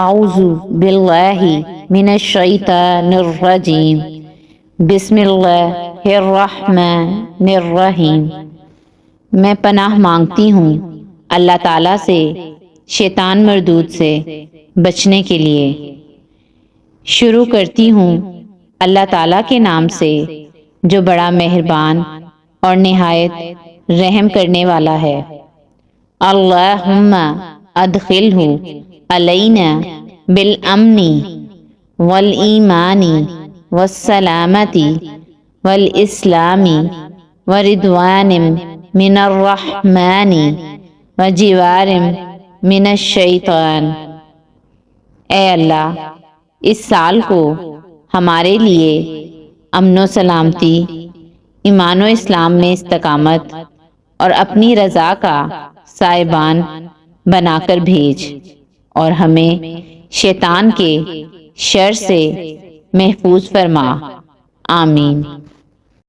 اعوذ باللہ من الشیطان الرجیم بسم اللہ الرحمن الرحیم۔ میں پناہ مانگتی ہوں اللہ تعالیٰ سے شیطان مردود سے بچنے کے لیے۔ شروع کرتی ہوں اللہ تعالیٰ کے نام سے جو بڑا مہربان اور نہایت رحم کرنے والا ہے۔ اللہم ادخلہ علینا بالامن والایمان والسلامت والاسلام ورضوان من الرحمن وجوار من الشیطان۔ اے اللہ، اس سال کو ہمارے لیے امن و سلامتی، ایمان و اسلام میں استقامت اور اپنی رضا کا سائبان بنا کر بھیج، اور ہمیں شیطان کے شر سے محفوظ فرما۔ آمین۔